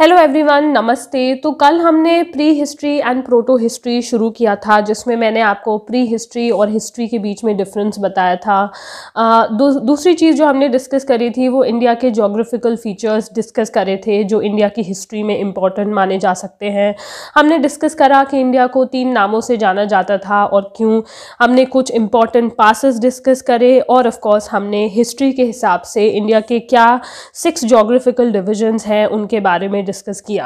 Hello everyone, नमस्ते। तो कल हमने pre history and proto history शुरू किया था, जिसमें मैंने आपको प्री हिस्ट्री और हिस्ट्री के बीच में डिफरेंस बताया था। दूसरी चीज़ जो हमने डिस्कस करी थी वो इंडिया के जोग्राफिकल फीचर्स डिस्कस करे थे जो इंडिया की हिस्ट्री में इम्पॉर्टेंट माने जा सकते हैं। हमने डिस्कस करा कि इंडिया को 3 नामों से जाना जाता था और क्यों। हमने कुछ इम्पॉर्टेंट पासेस डिस्कस करे और ऑफ कोर्स हमने हिस्ट्री के हिसाब से इंडिया के क्या 6 जोग्राफिकल डिविजन्स हैं उनके बारे में डिस्कस किया।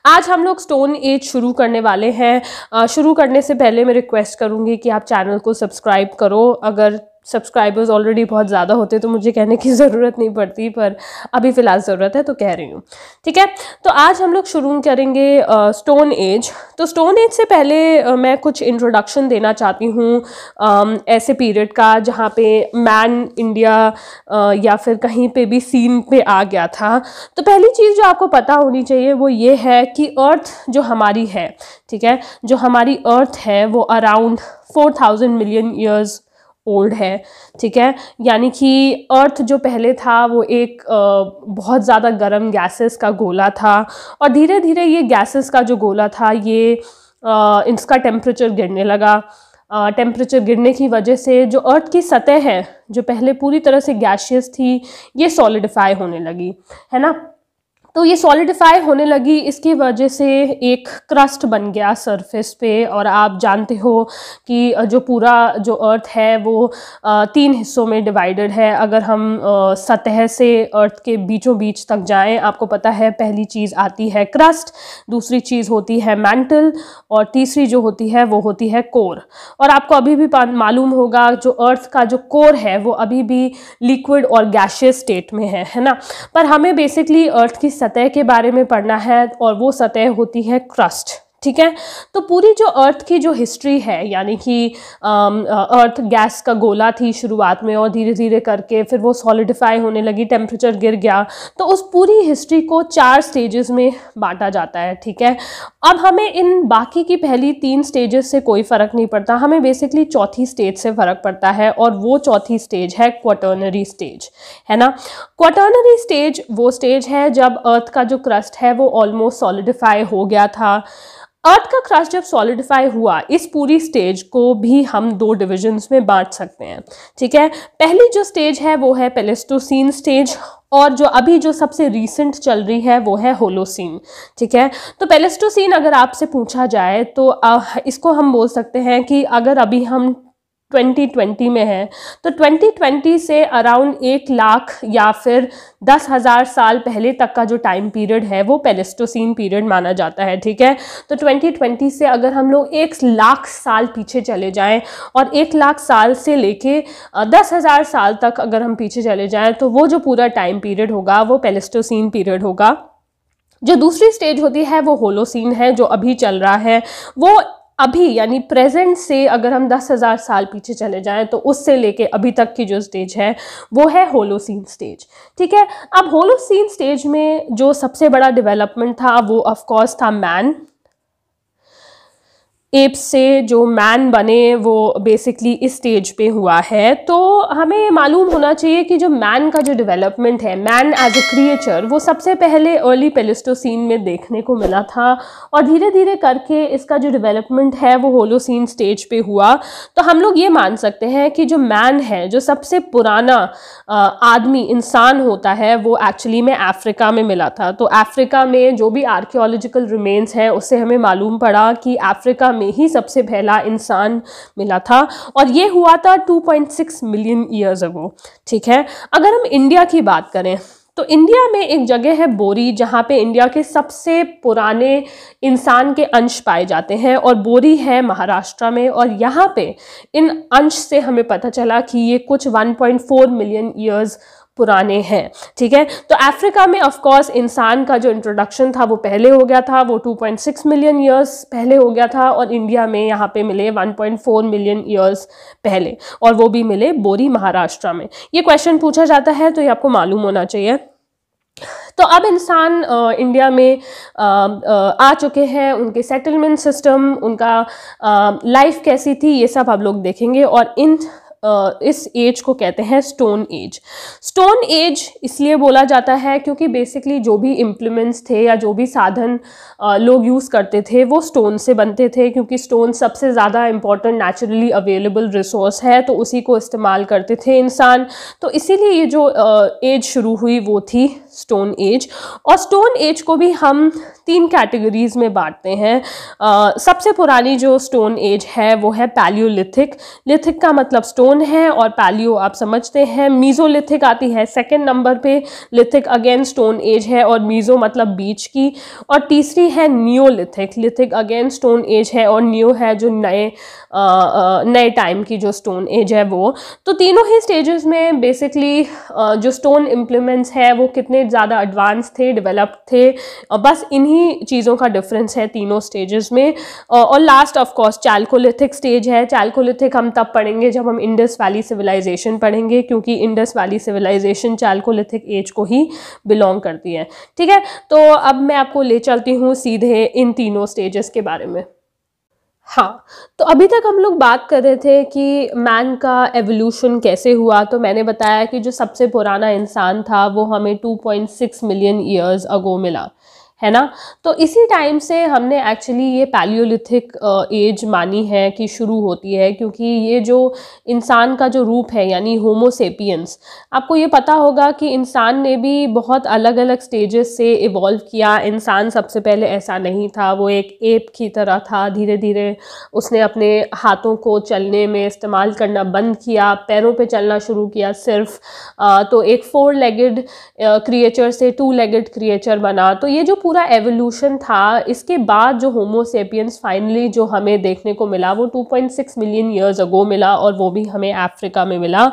आज हम लोग स्टोन एज शुरू करने वाले हैं। शुरू करने से पहले मैं रिक्वेस्ट करूंगी कि आप चैनल को सब्सक्राइब करो। अगर सब्सक्राइबर्स ऑलरेडी बहुत ज़्यादा होते तो मुझे कहने की ज़रूरत नहीं पड़ती, पर अभी फ़िलहाल ज़रूरत है तो कह रही हूँ। ठीक है, तो आज हम लोग शुरू करेंगे स्टोन एज। तो स्टोन एज से पहले मैं कुछ इंट्रोडक्शन देना चाहती हूँ ऐसे पीरियड का जहाँ पे मैन इंडिया या फिर कहीं पे भी सीन पे आ गया था। तो पहली चीज़ जो आपको पता होनी चाहिए वो ये है कि अर्थ जो हमारी है, ठीक है, जो हमारी अर्थ है वो अराउंड 4000 मिलियन ईयर्स ओल्ड है। ठीक है, यानी कि अर्थ जो पहले था वो एक बहुत ज़्यादा गर्म गैसेस का गोला था और धीरे धीरे ये गैसेस का जो गोला था ये इसका टेम्परेचर गिरने लगा। टेम्परेचर गिरने की वजह से जो अर्थ की सतह है जो पहले पूरी तरह से गैशियस थी ये सॉलिडिफाई होने लगी, है ना। तो ये सॉलिडिफाई होने लगी, इसकी वजह से एक क्रस्ट बन गया सरफेस पे। और आप जानते हो कि जो पूरा जो अर्थ है वो 3 हिस्सों में डिवाइडेड है। अगर हम सतह से अर्थ के बीचों बीच तक जाएं, आपको पता है पहली चीज़ आती है क्रस्ट, दूसरी चीज़ होती है मैंटल और तीसरी जो होती है वो होती है कोर। और आपको अभी भी मालूम होगा जो अर्थ का जो कोर है वो अभी भी लिक्विड और गैशियस स्टेट में है ना। पर हमें बेसिकली अर्थ की सतह के बारे में पढ़ना है और वो सतह होती है क्रस्ट। ठीक है, तो पूरी जो अर्थ की जो हिस्ट्री है, यानी कि अर्थ गैस का गोला थी शुरुआत में और धीरे धीरे करके फिर वो सॉलिडिफाई होने लगी, टेम्परेचर गिर गया। तो उस पूरी हिस्ट्री को 4 स्टेजेस में बांटा जाता है। ठीक है, अब हमें इन बाकी की पहली 3 स्टेजेस से कोई फ़र्क नहीं पड़ता, हमें बेसिकली चौथी स्टेज से फ़र्क पड़ता है और वो चौथी स्टेज है क्वाटर्नरी स्टेज, है ना। क्वाटर्नरी स्टेज वो स्टेज है जब अर्थ का जो क्रस्ट है वो ऑलमोस्ट सॉलिडिफाई हो गया था। अर्थ का क्रस्ट जब सॉलिडिफाई हुआ, इस पूरी स्टेज को भी हम 2 डिविजन्स में बांट सकते हैं। ठीक है, पहली जो स्टेज है वो है प्लेस्टोसीन स्टेज और जो अभी जो सबसे रीसेंट चल रही है वो है होलोसीन। ठीक है, तो प्लेस्टोसीन अगर आपसे पूछा जाए तो इसको हम बोल सकते हैं कि अगर अभी हम 2020 में है तो 2020 से अराउंड 1 लाख या फिर 10,000 साल पहले तक का जो टाइम पीरियड है वो प्लेस्टोसीन पीरियड माना जाता है। ठीक है, तो 2020 से अगर हम लोग 1 लाख साल पीछे चले जाएं और 1 लाख साल से लेके 10,000 साल तक अगर हम पीछे चले जाएं तो वो जो पूरा टाइम पीरियड होगा वो प्लेस्टोसीन पीरियड होगा। जो दूसरी स्टेज होती है वो होलोसीन है, जो अभी चल रहा है। वो अभी यानी प्रेजेंट से अगर हम 10,000 साल पीछे चले जाएं तो उससे लेके अभी तक की जो स्टेज है वो है होलोसीन स्टेज। ठीक है, अब होलोसीन स्टेज में जो सबसे बड़ा डेवलपमेंट था वो ऑफ कोर्स था मैन। एप्स से जो मैन बने वो बेसिकली इस स्टेज पे हुआ है। तो हमें मालूम होना चाहिए कि जो मैन का जो डेवलपमेंट है, मैन एज ए क्रिएचर, वो सबसे पहले अर्ली प्लेस्टोसीन में देखने को मिला था और धीरे धीरे करके इसका जो डेवलपमेंट है वो होलोसीन स्टेज पे हुआ। तो हम लोग ये मान सकते हैं कि जो मैन है, जो सबसे पुराना आदमी इंसान होता है, वो एक्चुअली में अफ्रीका में मिला था। तो अफ्रीका में जो भी आर्कियोलॉजिकल रिमेन्स हैं उससे हमें मालूम पड़ा कि अफ्रीका में ही सबसे पहला इंसान मिला था और ये हुआ था 2.6 मिलियन ईयर्स अगो। ठीक है, अगर हम इंडिया की बात करें तो इंडिया में एक जगह है बोरी, जहाँ पे इंडिया के सबसे पुराने इंसान के अंश पाए जाते हैं और बोरी है महाराष्ट्र में। और यहाँ पे इन अंश से हमें पता चला कि ये कुछ 1.4 मिलियन ईयर्स पुराने हैं। ठीक है, तो अफ्रीका में ऑफ कोर्स इंसान का जो इंट्रोडक्शन था वो पहले हो गया था, वो 2.6 मिलियन ईयर्स पहले हो गया था और इंडिया में यहाँ पे मिले 1.4 मिलियन ईयर्स पहले, और वो भी मिले बोरी महाराष्ट्र में। ये क्वेश्चन पूछा जाता है तो ये आपको मालूम होना चाहिए। तो अब इंसान इंडिया में आ चुके हैं, उनके सेटलमेंट सिस्टम, उनका लाइफ कैसी थी, ये सब आप लोग देखेंगे। और इन इस एज को कहते हैं स्टोन एज। स्टोन एज इसलिए बोला जाता है क्योंकि बेसिकली जो भी इम्प्लीमेंट्स थे या जो भी साधन लोग यूज़ करते थे वो स्टोन से बनते थे, क्योंकि स्टोन सबसे ज़्यादा इम्पॉर्टेंट नेचुरली अवेलेबल रिसोर्स है, तो उसी को इस्तेमाल करते थे इंसान। तो इसीलिए ये जो एज शुरू हुई वो थी स्टोन एज। और स्टोन एज को भी हम 3 कैटेगरीज में बांटते हैं। सबसे पुरानी जो स्टोन एज है वो है पैलियोलिथिक। लिथिक का मतलब स्टोन है और पैलियो आप समझते हैं। मीजोलिथिक आती है सेकंड नंबर पे। लिथिक अगेन स्टोन एज है और मीजो मतलब बीच की। और तीसरी है Neolithic. Lithic again stone age है और नियो है जो नए टाइम की जो स्टोन एज है वो। तो तीनों ही स्टेजेस में बेसिकली जो स्टोन इम्प्लीमेंट्स है वो कितने ज़्यादा एडवांस थे, डेवलप्ड थे, बस इन्हीं चीज़ों का डिफरेंस है तीनों स्टेजेस में। और last of course Chalcolithic stage है। चैल्कोलिथिक हम तब पढ़ेंगे जब हम इंडस वैली सिविलाइजेशन पढ़ेंगे, क्योंकि Indus valley civilisation chalcolithic age को ही बिलोंग करती है। ठीक है, तो अब मैं आपको ले चलती हूँ सीधे इन तीनों स्टेजेस के बारे में। हाँ, तो अभी तक हम लोग बात कर रहे थे कि मैन का एवोल्यूशन कैसे हुआ। तो मैंने बताया कि जो सबसे पुराना इंसान था वो हमें 2.6 मिलियन ईयर्स अगो मिला, है ना। तो इसी टाइम से हमने एक्चुअली ये पैलियोलिथिक एज मानी है कि शुरू होती है, क्योंकि ये जो इंसान का जो रूप है यानी होमो सेपियंस, आपको ये पता होगा कि इंसान ने भी बहुत अलग अलग स्टेजेस से इवॉल्व किया। इंसान सबसे पहले ऐसा नहीं था, वो एक एप की तरह था। धीरे धीरे उसने अपने हाथों को चलने में इस्तेमाल करना बंद किया, पैरों पे चलना शुरू किया सिर्फ। तो एक 4 लेगेड क्रिएचर से 2 लेगेड क्रिएचर बना। तो ये जो पूरा एवोल्यूशन था, इसके बाद जो होमो सेपियंस फाइनली जो हमें देखने को मिला वो 2.6 मिलियन ईयर्स अगो मिला, और वो भी हमें अफ्रीका में मिला।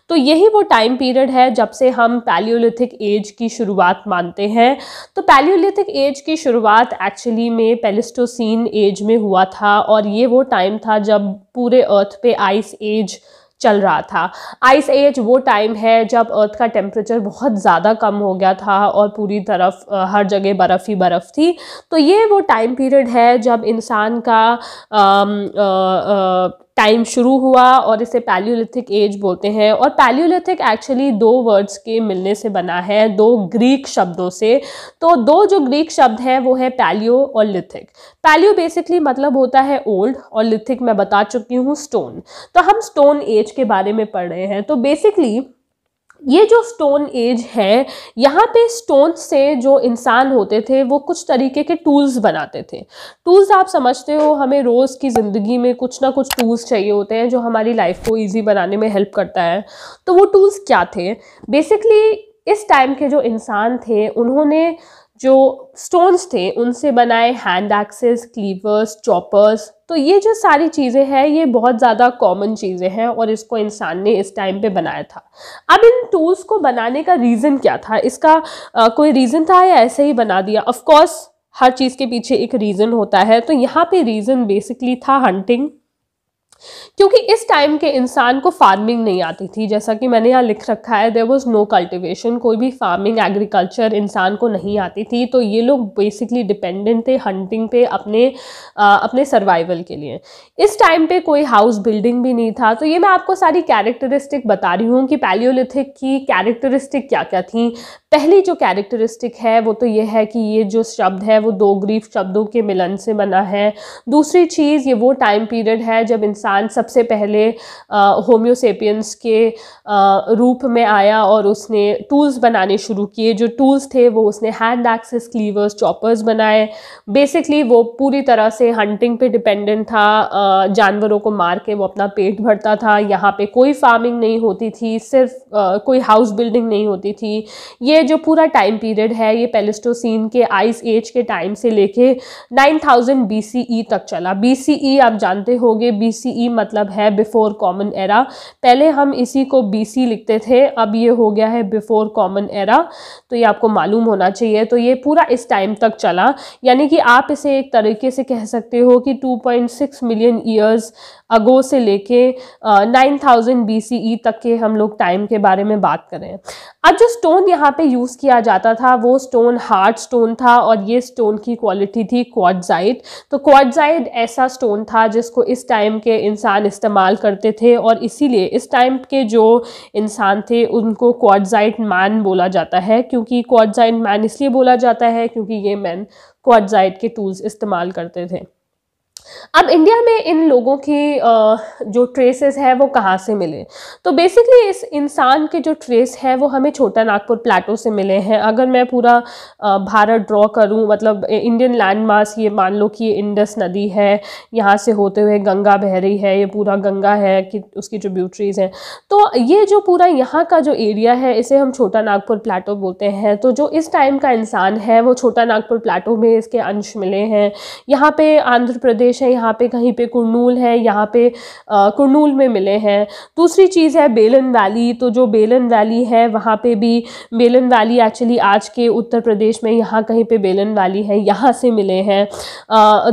तो यही वो टाइम पीरियड है जब से हम पैलियोलिथिक एज की शुरुआत मानते हैं। तो पैलियोलिथिक एज की शुरुआत एक्चुअली में प्लेस्टोसीन एज में हुआ था, और ये वो टाइम था जब पूरे अर्थ पे आइस एज चल रहा था। आइस एज वो टाइम है जब अर्थ का टेम्परेचर बहुत ज़्यादा कम हो गया था और पूरी तरफ हर जगह बर्फ़ ही बर्फ़ थी। तो ये वो टाइम पीरियड है जब इंसान का टाइम शुरू हुआ, और इसे पैलियोलिथिक एज बोलते हैं। और पैलियोलिथिक एक्चुअली 2 वर्ड्स के मिलने से बना है, 2 ग्रीक शब्दों से। तो 2 जो ग्रीक शब्द हैं वो है पैलियो और लिथिक। पैलियो बेसिकली मतलब होता है ओल्ड, और लिथिक मैं बता चुकी हूँ स्टोन। तो हम स्टोन एज के बारे में पढ़ रहे हैं। तो बेसिकली ये जो स्टोन एज है, यहाँ पे स्टोन से जो इंसान होते थे वो कुछ तरीके के टूल्स बनाते थे। टूल्स आप समझते हो, हमें रोज़ की ज़िंदगी में कुछ ना कुछ टूल्स चाहिए होते हैं जो हमारी लाइफ को इजी बनाने में हेल्प करता है। तो वो टूल्स क्या थे? बेसिकली इस टाइम के जो इंसान थे उन्होंने जो स्टोन्स थे उनसे बनाए हैंड एक्सेस, क्लीवर्स, चॉपर्स। तो ये जो सारी चीज़ें हैं ये बहुत ज़्यादा कॉमन चीज़ें हैं, और इसको इंसान ने इस टाइम पे बनाया था। अब इन टूल्स को बनाने का रीज़न क्या था? इसका कोई रीज़न था या ऐसे ही बना दिया? ऑफ कोर्स हर चीज़ के पीछे एक रीज़न होता है। तो यहाँ पे रीज़न बेसिकली था हंटिंग, क्योंकि इस टाइम के इंसान को फार्मिंग नहीं आती थी। जैसा कि मैंने यहाँ लिख रखा है, देयर वाज नो कल्टीवेशन, कोई भी फार्मिंग एग्रीकल्चर इंसान को नहीं आती थी। तो ये लोग बेसिकली डिपेंडेंट थे हंटिंग पे अपने सर्वाइवल के लिए। इस टाइम पे कोई हाउस बिल्डिंग भी नहीं था। तो ये मैं आपको सारी कैरेक्टरिस्टिक बता रही हूँ कि पैलियोलिथिक की कैरेक्टरिस्टिक क्या क्या थी। पहली जो कैरेक्टरिस्टिक है वो तो ये है कि ये जो शब्द है वो 2 ग्रीक शब्दों के मिलन से बना है। दूसरी चीज़, ये वो टाइम पीरियड है जब इंसान सबसे पहले होम्योसेपियंस के रूप में आया और उसने टूल्स बनाने शुरू किए। जो टूल्स थे वो उसने हैंड एक्सेस, क्लीवर्स, चॉपर्स बनाए। बेसिकली वो पूरी तरह से हंटिंग पे डिपेंडेंट था, जानवरों को मार के वो अपना पेट भरता था। यहाँ पे कोई फार्मिंग नहीं होती थी, सिर्फ कोई हाउस बिल्डिंग नहीं होती थी। ये जो पूरा टाइम पीरियड है ये प्लेस्टोसीन के आइस एज के टाइम से लेके 9000 BCE तक चला। BCE आप जानते होंगे, BCE मतलब है बिफोर कॉमन एरा। पहले हम इसी को BC लिखते थे, अब ये हो गया है बिफोर कॉमन एरा। तो ये आपको मालूम होना चाहिए। तो ये पूरा इस टाइम तक चला, यानी कि आप इसे एक तरीके से कह सकते हो कि 2.6 मिलियन ईयर्स अगो से लेके 9000 BCE तक के हम लोग टाइम के बारे में बात करें। अब जो स्टोन यहाँ पे यूज़ किया जाता था वो स्टोन हार्ड स्टोन था और ये स्टोन की क्वालिटी थी क्वार्ट्ज़ाइट। तो क्वार्ट्ज़ाइट ऐसा स्टोन था जिसको इस टाइम के इंसान इस्तेमाल करते थे और इसीलिए इस टाइम के जो इंसान थे उनको क्वार्ट्ज़ाइट मैन बोला जाता है। क्योंकि क्वार्ट्ज़ाइट मैन इसलिए बोला जाता है क्योंकि ये मैन क्वार्ट्ज़ाइट के टूल्स इस्तेमाल करते थे। अब इंडिया में इन लोगों की जो ट्रेसेस है वो कहाँ से मिले, तो बेसिकली इस इंसान के जो ट्रेस है वो हमें छोटा नागपुर प्लेटो से मिले हैं। अगर मैं पूरा भारत ड्रॉ करूँ, मतलब इंडियन लैंड मास, ये मान लो कि ये इंडस नदी है, यहाँ से होते हुए गंगा बह रही है, ये पूरा गंगा है कि उसकी ट्रिब्यूटरीज हैं। तो ये जो पूरा यहाँ का जो एरिया है इसे हम छोटा नागपुर प्लेटो बोलते हैं। तो जो इस टाइम का इंसान है वो छोटा नागपुर प्लेटो में इसके अंश मिले हैं। यहाँ पे आंध्र प्रदेश है, यहाँ पे कहीं पे कुर्नूल है, यहाँ पे कुर्नूल में मिले हैं। दूसरी चीज़ है बेलन वैली। तो जो बेलन वैली है वहाँ पे भी, बेलन वैली एक्चुअली आज के उत्तर प्रदेश में यहाँ कहीं पे बेलन वैली है, यहाँ से मिले हैं।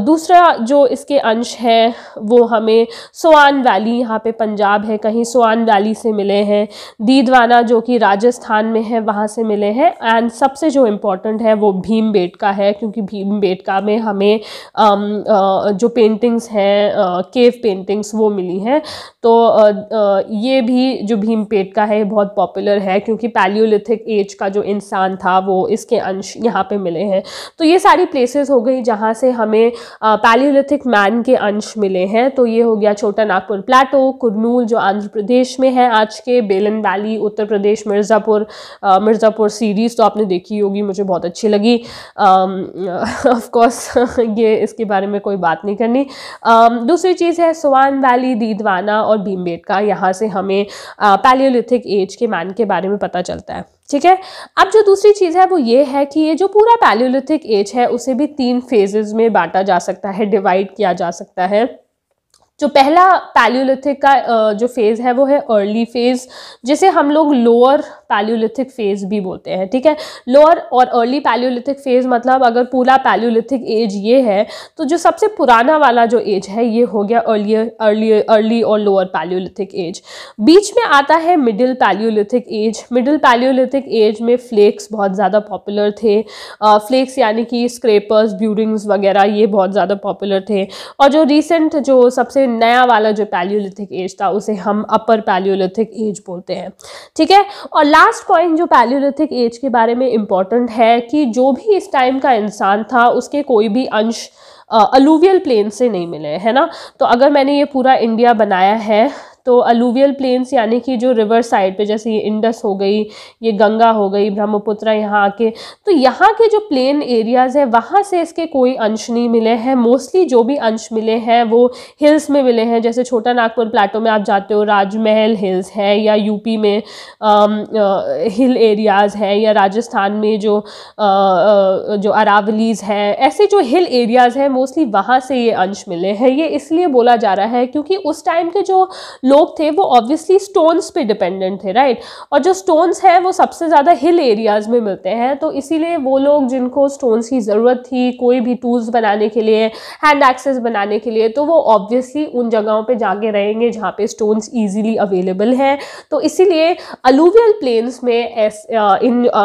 दूसरा जो इसके अंश है वो हमें सोआन वैली, यहाँ पे पंजाब है कहीं, सोआन वैली से मिले हैं। दीदवाना जो कि राजस्थान में है वहाँ से मिले हैं। एंड सबसे जो इम्पोर्टेंट है वो भीमबेटका है, क्योंकि भीमबेटका में हमें जो पेंटिंग्स हैं केव पेंटिंग्स वो मिली हैं। तो ये भी जो भीमबेटका है बहुत पॉपुलर है क्योंकि पैलियोलिथिक एज का जो इंसान था वो इसके अंश यहाँ पे मिले हैं। तो ये सारी प्लेसेस हो गई जहाँ से हमें पैलियोलिथिक मैन के अंश मिले हैं। तो ये हो गया छोटा नागपुर प्लेटो, कुर्नूल जो आंध्र प्रदेश में है आज के, बेलन वैली उत्तर प्रदेश, मिर्ज़ापुर सीरीज़ तो आपने देखी होगी, मुझे बहुत अच्छी लगी। ऑफ कोर्स ये इसके बारे में कोई बात नहीं करनी। दूसरी चीज़ है सोआन वैली, दीदवाना और भीमबेटका, यहाँ से हमें पैलियोलिथिक एज के मैन के बारे में पता चलता है। ठीक है, अब जो दूसरी चीज़ है वो ये है कि ये जो पूरा पैलियोलिथिक एज है उसे भी 3 फेजेस में बांटा जा सकता है, डिवाइड किया जा सकता है। जो पहला पैलियोलिथिक का जो फेज़ है वो है अर्ली फेज़, जिसे हम लोग लोअर पैलियोलिथिक फेज़ भी बोलते हैं। ठीक है, लोअर और अर्ली पैलियोलिथिक फेज़ मतलब अगर पूरा पैलियोलिथिक एज ये है तो जो सबसे पुराना वाला जो एज है ये हो गया अर्ली और लोअर पैलियोलिथिक एज। बीच में आता है middle palaeolithic age. Middle palaeolithic age में फ्लेक्स बहुत ज़्यादा पॉपुलर थे। फ्लेक्स यानी कि स्क्रेपर्स, ब्यूरिंग्स वगैरह ये बहुत ज़्यादा पॉपुलर थे। और जो रिसेंट जो सबसे नया वाला जो पैलियोलिथिक एज था उसे हम अपर पैलियोलिथिक एज बोलते हैं। ठीक है, और लास्ट पॉइंट जो पैलियोलिथिक एज के बारे में इम्पॉर्टेंट है कि जो भी इस टाइम का इंसान था उसके कोई भी अंश अलूवियल प्लेन से नहीं मिले, है ना। तो अगर मैंने ये पूरा इंडिया बनाया है तो अलूवियल प्लेन्स यानी कि जो रिवर साइड पे, जैसे ये इंडस हो गई, ये गंगा हो गई, ब्रह्मपुत्र यहाँ आके, तो यहाँ के जो प्लेन एरियाज़ है वहाँ से इसके कोई अंश नहीं मिले हैं। मोस्टली जो भी अंश मिले हैं वो हिल्स में मिले हैं। जैसे छोटा नागपुर प्लेटो में आप जाते हो, राजमहल हिल्स है, या यूपी में हिल एरियाज़ है, या राजस्थान में जो अरावलीज़ है, ऐसे जो हिल एरियाज़ हैं मोस्टली वहाँ से ये अंश मिले हैं। ये इसलिए बोला जा रहा है क्योंकि उस टाइम के जो लोग थे वो ऑब्वियसली स्टोन्स पे डिपेंडेंट थे, राइट। और जो स्टोन्स हैं वो सबसे ज़्यादा हिल एरियाज़ में मिलते हैं, तो इसीलिए वो लोग जिनको स्टोन्स की ज़रूरत थी कोई भी टूल्स बनाने के लिए, हैंड एक्सेस बनाने के लिए, तो वो ऑब्वियसली उन जगहों पे जाके रहेंगे जहाँ पे स्टोन्स ईजिली अवेलेबल हैं। तो इसीलिए अलूवियल प्लेन्स में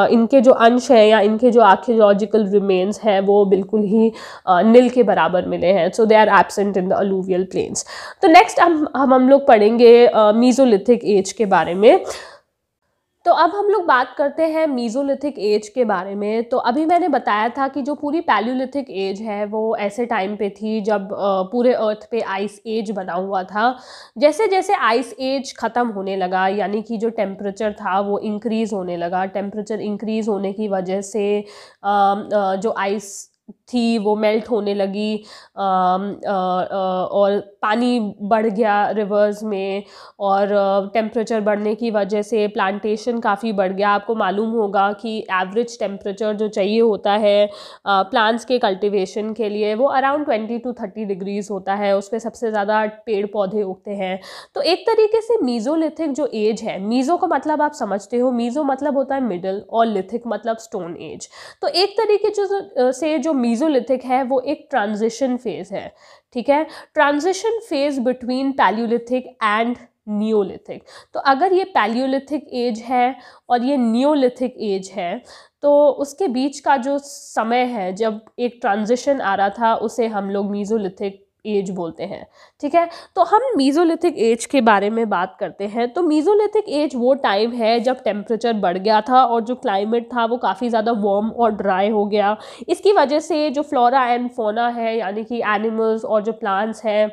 इनके जो अंश हैं या इनके जो आर्कियोलॉजिकल रिमेन्स हैं वो बिल्कुल ही नील के बराबर मिले हैं। So they are absent in the alluvial plains. तो नेक्स्ट हम लोग पढ़ेंगे मीज़ोलिथिक एज के बारे में। तो अब हम लोग बात करते हैं मीज़ोलिथिक एज के बारे में। तो अभी मैंने बताया था कि जो पूरी पैलियोलिथिक एज है वो ऐसे टाइम पे थी जब पूरे अर्थ पे आइस एज बना हुआ था। जैसे जैसे आइस एज ख़त्म होने लगा, यानी कि जो टेम्परेचर था वो इंक्रीज़ होने लगा। टेम्परेचर इंक्रीज़ होने की वजह से जो आइस थी वो मेल्ट होने लगी और पानी बढ़ गया रिवर्स में, और टेम्परेचर बढ़ने की वजह से प्लांटेशन काफ़ी बढ़ गया। आपको मालूम होगा कि एवरेज टेम्परेचर जो चाहिए होता है प्लांट्स के कल्टीवेशन के लिए वो अराउंड 20 to 30 डिग्रीज़ होता है। उस पर सबसे ज़्यादा पेड़ पौधे उगते हैं। तो एक तरीके से मीज़ोलिथिक जो एज है, मीज़ो का मतलब आप समझते हो, मीज़ो मतलब होता है मिडल और लिथिक मतलब स्टोन एज। तो एक तरीके से जो मीज़ोलिथिक है वो एक ट्रांजिशन फेज़ है। ठीक है, transition phase between Palaeolithic and Neolithic. तो अगर ये पैलियोलिथिक एज है और ये नियोलिथिक एज है, तो उसके बीच का जो समय है जब एक ट्रांजिशन आ रहा था, उसे हम लोग मीज़ोलिथिक एज बोलते हैं। ठीक है, तो हम मीज़ोलिथिक एज के बारे में बात करते हैं। तो मीज़ोलिथिक एज वो टाइम है जब टेम्परेचर बढ़ गया था और जो क्लाइमेट था वो काफ़ी ज़्यादा वार्म और ड्राई हो गया। इसकी वजह से जो फ्लोरा एंड फौना है, यानी कि एनिमल्स और जो प्लांट्स हैं,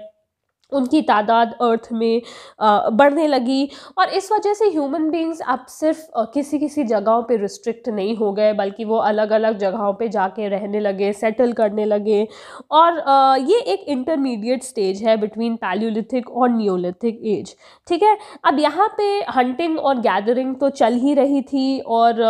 उनकी तादाद अर्थ में बढ़ने लगी। और इस वजह से ह्यूमन बींग्स अब सिर्फ किसी किसी जगहों पे रिस्ट्रिक्ट नहीं हो गए, बल्कि वो अलग अलग जगहों पे जाके रहने लगे, सेटल करने लगे। और ये एक इंटरमीडिएट स्टेज है बिटवीन पैलियोलिथिक और नियोलिथिक एज। ठीक है, अब यहाँ पे हंटिंग और गैदरिंग तो चल ही रही थी और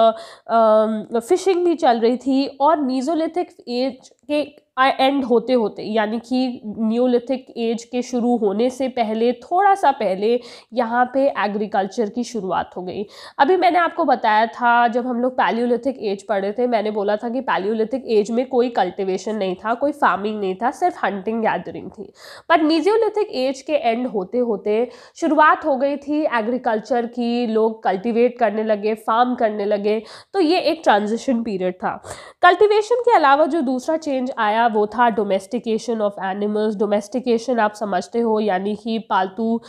फिशिंग भी चल रही थी। और मीज़ोलिथिक एज के एंड होते होते, यानी कि नियोलिथिक एज के शुरू होने से पहले, थोड़ा सा पहले, यहाँ पे एग्रीकल्चर की शुरुआत हो गई। अभी मैंने आपको बताया था, जब हम लोग पैलियोलिथिक एज पढ़े थे, मैंने बोला था कि पैलियोलिथिक एज में कोई कल्टिवेशन नहीं था, कोई फार्मिंग नहीं था, सिर्फ हंटिंग गैदरिंग थी। बट मीज़ोलिथिक एज के एंड होते होते शुरुआत हो गई थी एग्रीकल्चर की, लोग कल्टिवेट करने लगे, फार्म करने लगे। तो ये एक ट्रांजिशन पीरियड था। कल्टिवेशन के अलावा जो दूसरा चेंज आया वो था डोमेस्टिकेशन ऑफ एनिमल्स। डोमेस्टिकेशन आप समझते हो, यानी कि पालतू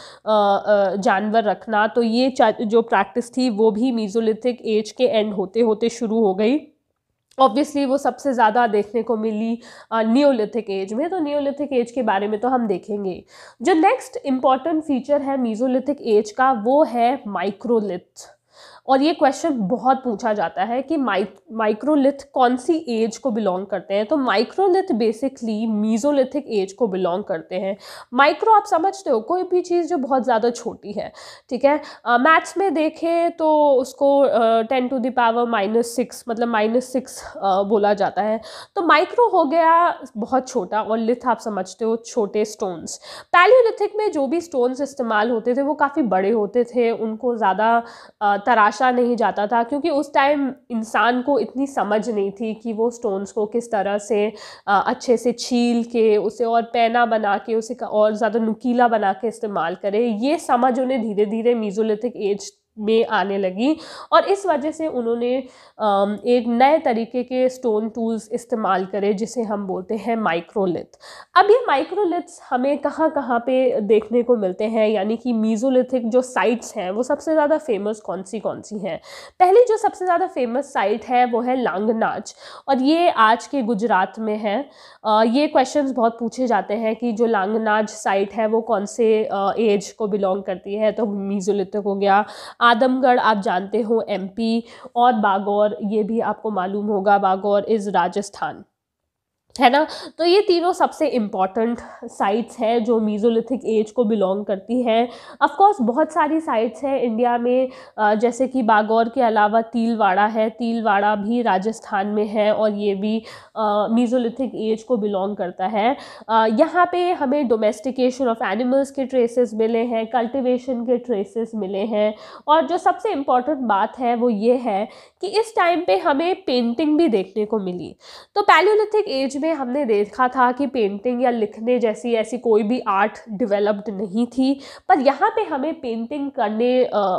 जानवर रखना। तो ये जो प्रैक्टिस थी वो भी मीज़ोलिथिक एज के एंड होते होते शुरू हो गई। ऑब्वियसली वो सबसे ज़्यादा देखने को मिली नियोलिथिक एज में। तो नियोलिथिक एज के बारे में तो हम देखेंगे। जो नेक्स्ट इम्पॉर्टेंट फीचर है मीज़ोलिथिक एज का, वो है माइक्रोलिथ। और ये क्वेश्चन बहुत पूछा जाता है कि माइक्रोलिथ कौन सी एज को बिलोंग करते हैं। तो माइक्रोलिथ बेसिकली मीज़ोलिथिक एज को बिलोंग करते हैं। माइक्रो आप समझते हो, कोई भी चीज़ जो बहुत ज़्यादा छोटी है। ठीक है, मैथ्स में देखें तो उसको 10⁻⁻⁶ मतलब -6 बोला जाता है। तो माइक्रो हो गया बहुत छोटा, और लिथ आप समझते हो छोटे स्टोन्स। पैलियोलिथिक में जो भी स्टोन्स इस्तेमाल होते थे वो काफ़ी बड़े होते थे, उनको ज़्यादा तराशा नहीं जाता था, क्योंकि उस टाइम इंसान को इतनी समझ नहीं थी कि वो स्टोन्स को किस तरह से अच्छे से छील के उसे और पैना बना के उसे और ज़्यादा नुकीला बना के इस्तेमाल करे। ये समझ उन्हें धीरे धीरे मीज़ोलिथिक एज में आने लगी, और इस वजह से उन्होंने एक नए तरीके के स्टोन टूल्स इस्तेमाल करे, जिसे हम बोलते हैं माइक्रोलिथ। अब ये माइक्रोलिथ्स हमें कहाँ कहाँ पे देखने को मिलते हैं, यानी कि मीज़ोलिथिक जो साइट्स हैं वो सबसे ज़्यादा फेमस कौन सी हैं। पहली जो सबसे ज़्यादा फेमस साइट है वो है लांगनाच, और ये आज के गुजरात में है। ये क्वेश्चंस बहुत पूछे जाते हैं कि जो लांगनाच साइट है वो कौन से एज को बिलोंग करती है। तो मीज़ोलिथिक हो गया। आदमगढ़ आप जानते हो MP, और बागौर ये भी आपको मालूम होगा, बागौर इज़ राजस्थान, है ना। तो ये तीनों सबसे इम्पॉर्टेंट साइट्स हैं जो मीज़ोलिथिक एज को बिलोंग करती हैं। ऑफ कोर्स बहुत सारी साइट्स हैं इंडिया में, जैसे कि बागौर के अलावा तिलवाड़ा है, तिलवाड़ा भी राजस्थान में है, और ये भी मीज़ोलिथिक एज को बिलोंग करता है। यहाँ पे हमें डोमेस्टिकेशन ऑफ एनिमल्स के ट्रेसेस मिले हैं, कल्टिवेशन के ट्रेसेस मिले हैं, और जो सबसे इम्पॉर्टेंट बात है वो ये है कि इस टाइम पे हमें पेंटिंग भी देखने को मिली। तो पैलियोलिथिक एज में हमने देखा था कि पेंटिंग या लिखने जैसी ऐसी कोई भी आर्ट डेवलप्ड नहीं थी, पर यहाँ पे हमें पेंटिंग करने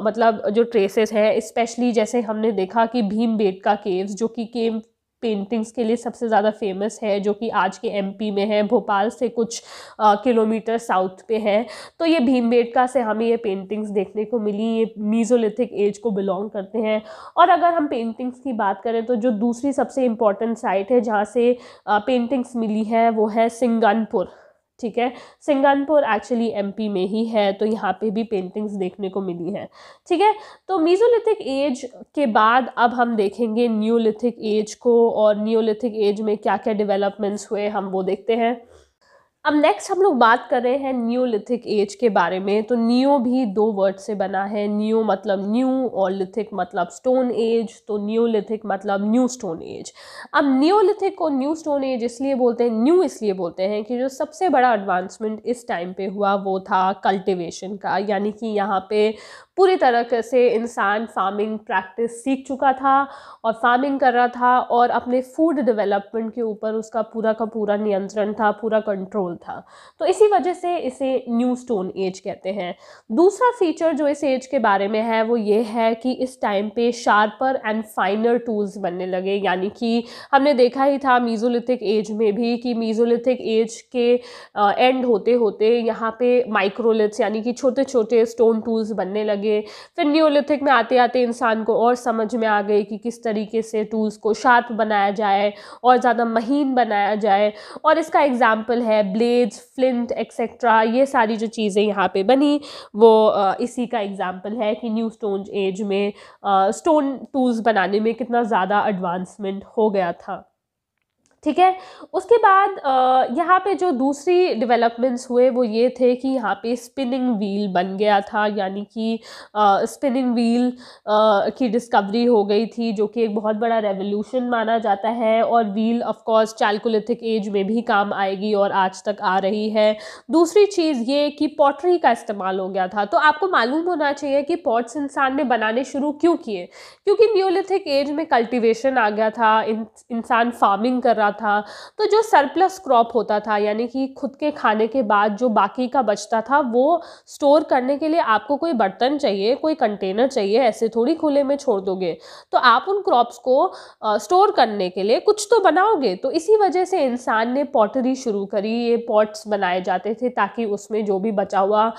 मतलब जो ट्रेसेस हैं, स्पेशली जैसे हमने देखा कि भीमबेटका केव्स, जो कि केव पेंटिंग्स के लिए सबसे ज़्यादा फेमस है, जो कि आज के MP में है, भोपाल से कुछ किलोमीटर साउथ पे है। तो ये भीमबेटका से हमें ये पेंटिंग्स देखने को मिली, ये मीज़ोलिथिक एज को बिलोंग करते हैं। और अगर हम पेंटिंग्स की बात करें तो जो दूसरी सबसे इम्पॉर्टेंट साइट है जहाँ से पेंटिंग्स मिली है वो है सिंगनपुर। ठीक है, सिंगनपुर एक्चुअली MP में ही है, तो यहाँ पे भी पेंटिंग्स देखने को मिली है। ठीक है, तो मीज़ोलिथिक एज के बाद अब हम देखेंगे नियोलिथिक एज को, और नियोलिथिक एज में क्या क्या डेवलपमेंट्स हुए हम वो देखते हैं। अब नेक्स्ट हम लोग बात कर रहे हैं नियोलिथिक एज के बारे में। तो नियो भी 2 वर्ड से बना है, नियो मतलब न्यू और लिथिक मतलब स्टोन एज। तो नियोलिथिक मतलब न्यू स्टोन एज। अब नियोलिथिक को न्यू स्टोन एज इसलिए बोलते हैं, न्यू इसलिए बोलते हैं कि जो सबसे बड़ा एडवांसमेंट इस टाइम पे हुआ वो था कल्टिवेशन का, यानी कि यहाँ पे पूरी तरह से इंसान फार्मिंग प्रैक्टिस सीख चुका था और फार्मिंग कर रहा था और अपने फूड डेवलपमेंट के ऊपर उसका पूरा का पूरा नियंत्रण था, पूरा कंट्रोल था। तो इसी वजह से इसे न्यू स्टोन एज कहते हैं। दूसरा फीचर जो इस एज के बारे में है वो ये है कि इस टाइम पे शार्पर एंड फाइनर टूल्स बनने लगे, यानी कि हमने देखा ही था मीजोलिथिक एज में भी कि मीजोलिथिक एज के एंड होते होते यहाँ पे माइक्रोलिथ्स यानी कि छोटे छोटे स्टोन टूल्स बनने लगे। फिर न्यूलिथिक में आते आते इंसान को और समझ में आ गई कि किस तरीके से टूल्स को शार्प बनाया जाए और ज़्यादा महीन बनाया जाए, और इसका एग्जाम्पल है ब्लेड्स, फ्लिंट एक्सेट्रा। ये सारी जो चीज़ें यहाँ पे बनी वो इसी का एग्जाम्पल है कि न्यू स्टोन एज में स्टोन टूल्स बनाने में कितना ज़्यादा एडवांसमेंट हो गया था। ठीक है, उसके बाद यहाँ पे जो दूसरी डेवलपमेंट्स हुए वो ये थे कि यहाँ पे स्पिनिंग व्हील बन गया था, यानी कि स्पिनिंग व्हील की डिस्कवरी हो गई थी, जो कि एक बहुत बड़ा रेवोल्यूशन माना जाता है। और wheel of course Chalcolithic as में भी काम आएगी और आज तक आ रही है। दूसरी चीज़ ये कि पॉटरी का इस्तेमाल हो गया था। तो आपको मालूम होना चाहिए कि पॉट्स इंसान ने बनाने शुरू क्यों किए, क्योंकि न्यूलिथिक एज में कल्टीवेशन आ गया था, इंसान फार्मिंग कर रहा था। तो जो सरप्लस क्रॉप होता था, यानी कि खुद के खाने के बाद जो बाकी का बचता था, वो स्टोर करने के लिए आपको कोई बर्तन चाहिए, कोई कंटेनर चाहिए, ऐसे थोड़ी खुले में छोड़ दोगे। तो आप उन क्रॉप्स को स्टोर करने के लिए कुछ तो बनाओगे। तो इसी वजह से इंसान ने पॉटरी शुरू करी। ये पॉट्स बनाए जाते थे ताकि उसमें जो भी बचा हुआ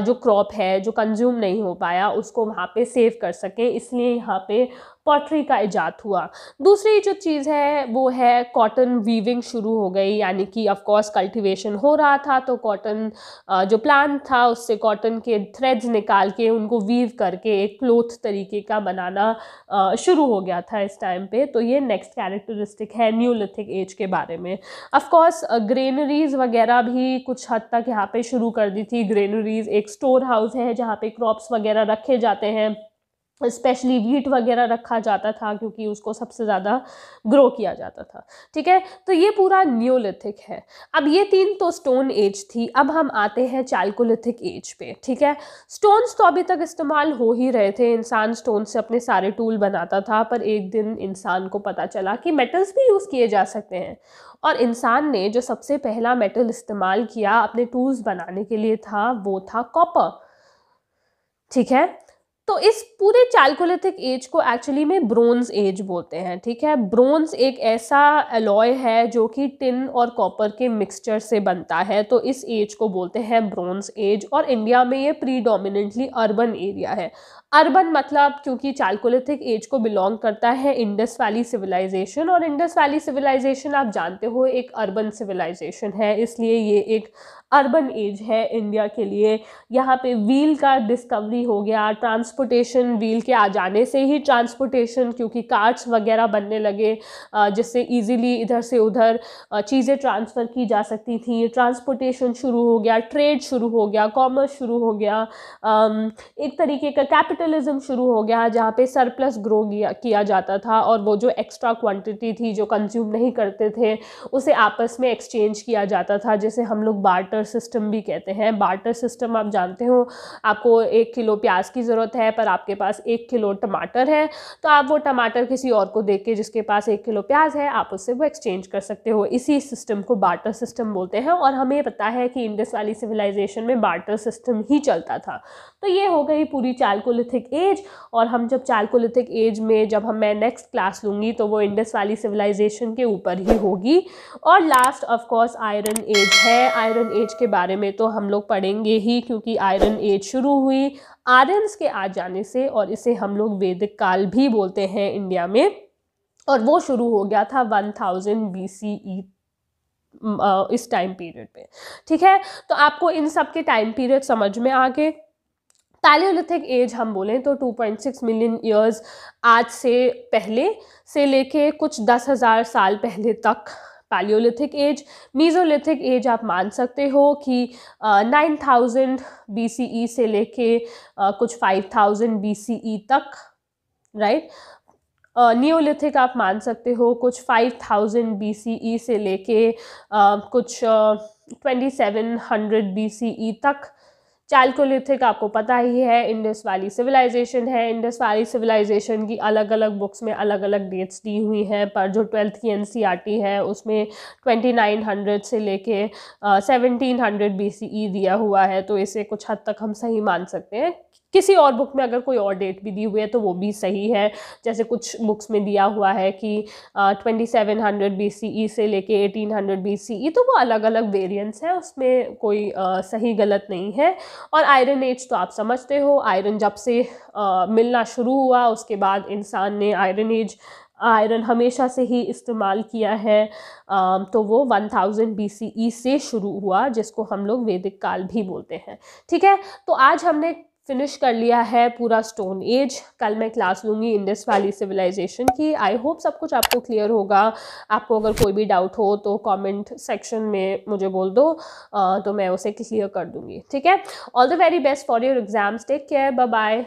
जो क्रॉप है, जो कंज्यूम नहीं हो पाया, उसको वहाँ पे सेव कर सकें, इसलिए यहाँ पे पॉटरी का इजाद हुआ। दूसरी जो चीज़ है वो है कॉटन वीविंग शुरू हो गई, यानी कि ऑफ कोर्स कल्टीवेशन हो रहा था, तो कॉटन जो प्लांट था उससे कॉटन के थ्रेड्स निकाल के उनको वीव करके एक क्लोथ तरीके का बनाना शुरू हो गया था इस टाइम पे। तो ये नेक्स्ट कैरेक्टरिस्टिक है न्यूलिथिक एज के बारे में। ऑफ कोर्स ग्रेनरीज वगैरह भी कुछ हद तक यहाँ पे शुरू कर दी थी। ग्रेनरीज एक स्टोर हाउस है जहाँ पे क्रॉप्स वगैरह रखे जाते हैं, स्पेशली व्हीट वगैरह रखा जाता था क्योंकि उसको सबसे ज़्यादा ग्रो किया जाता था। ठीक है, तो ये पूरा न्यूलिथिक है। अब ये तीन तो स्टोन एज थी। अब हम आते हैं चालकोलिथिक एज पे। ठीक है, स्टोन्स तो अभी तक इस्तेमाल हो ही रहे थे, इंसान स्टोन से अपने सारे टूल बनाता था, पर एक दिन इंसान को पता चला कि मेटल्स भी यूज़ किए जा सकते हैं, और इंसान ने जो सबसे पहला मेटल इस्तेमाल किया अपने टूल्स बनाने के लिए था वो था कॉपर। ठीक है, तो इस पूरे चालकोलिथिक एज को एक्चुअली में ब्रोंज एज बोलते हैं। ठीक है, ब्रोंज एक ऐसा एलॉय है जो कि टिन और कॉपर के मिक्सचर से बनता है, तो इस एज को बोलते हैं ब्रोंज एज। और इंडिया में ये प्रीडोमिनेंटली अर्बन एरिया है। अर्बन मतलब क्योंकि चालकोलिथिक एज को बिलोंग करता है इंडस वैली सिविलाइजेशन, और इंडस वैली सिविलाइजेशन आप जानते हो एक अर्बन सिविलाइजेशन है, इसलिए ये एक अर्बन एज है इंडिया के लिए। यहाँ पे व्हील का डिस्कवरी हो गया, ट्रांसपोर्टेशन, व्हील के आ जाने से ही ट्रांसपोर्टेशन, क्योंकि कार्ट्स वगैरह बनने लगे जिससे इजीली इधर से उधर चीज़ें ट्रांसफ़र की जा सकती थी। ट्रांसपोर्टेशन शुरू हो गया, ट्रेड शुरू हो गया, कॉमर्स शुरू हो गया, एक तरीके का कैपिटलिज्म शुरू हो गया जहाँ पे सरप्लस ग्रो किया जाता था, और वो जो एक्स्ट्रा क्वांटिटी थी जो कंज्यूम नहीं करते थे उसे आपस में एक्सचेंज किया जाता था, जिसे हम लोग बार्टर सिस्टम भी कहते हैं। बार्टर सिस्टम आप जानते हो, आपको 1 किलो प्याज की ज़रूरत है पर आपके पास 1 किलो टमाटर है, तो आप वो टमाटर किसी और को देके जिसके पास 1 किलो प्याज है आप उससे वो एक्सचेंज कर सकते हो। इसी सिस्टम को बार्टर सिस्टम बोलते हैं, और हमें पता है कि इंडस वैली सिविलाइजेशन में बार्टर सिस्टम ही चलता था। तो ये हो गई पूरी चालकोलिथिक एज। और हम जब चालकोलिथिक एज में जब मैं नेक्स्ट क्लास लूँगी तो वो इंडस वैली सिविलाइजेशन के ऊपर ही होगी। और last of course iron age है। आयरन एज के बारे में तो हम लोग पढ़ेंगे ही, क्योंकि आयरन एज शुरू हुई आर्यंस के आ जाने से, और इसे हम लोग वैदिक काल भी बोलते हैं इंडिया में, और वो शुरू हो गया था 1000 BCE इस टाइम पीरियड पे। ठीक है, तो आपको इन सब के टाइम पीरियड समझ में आ गए। पैलियोलिथिक एज हम बोलें तो 2.6 मिलियन ईयर्स आज से पहले से लेके कुछ 10,000 साल पहले तक पैलियोलिथिक एज। मीज़ोलिथिक एज आप मान सकते हो कि 9000 BCE से लेके कुछ 5000 BCE तक, राइट। नियोलिथिक आप मान सकते हो कुछ 5000 BCE से लेके कुछ 2700 BCE तक। चालकोलिथिक आपको पता ही है, इंडस वैली सिविलाइजेशन है। इंडस वैली सिविलाइजेशन की अलग अलग बुक्स में अलग अलग डेट्स दी हुई हैं, पर जो 12th की एनसीईआरटी है उसमें 2900 से लेके 1700 BCE दिया हुआ है, तो इसे कुछ हद तक हम सही मान सकते हैं। किसी और बुक में अगर कोई और डेट भी दी हुई है तो वो भी सही है, जैसे कुछ बुक्स में दिया हुआ है कि 2700 BCE से लेके 1800 BCE, तो वो अलग अलग वेरिएंट्स हैं, उसमें कोई सही गलत नहीं है। और आयरन एज तो आप समझते हो, आयरन जब से मिलना शुरू हुआ उसके बाद इंसान ने आयरन हमेशा से ही इस्तेमाल किया है। तो वो 1000 BCE से शुरू हुआ, जिसको हम लोग वैदिक काल भी बोलते हैं। ठीक है, तो आज हमने फिनिश कर लिया है पूरा स्टोन एज। कल मैं क्लास लूँगी इंडस वैली सिविलाइजेशन की। आई होप सब कुछ आपको क्लियर होगा। आपको अगर कोई भी डाउट हो तो कमेंट सेक्शन में मुझे बोल दो, तो मैं उसे क्लियर कर दूँगी। ठीक है, all the very best for your exams, take care, bye bye.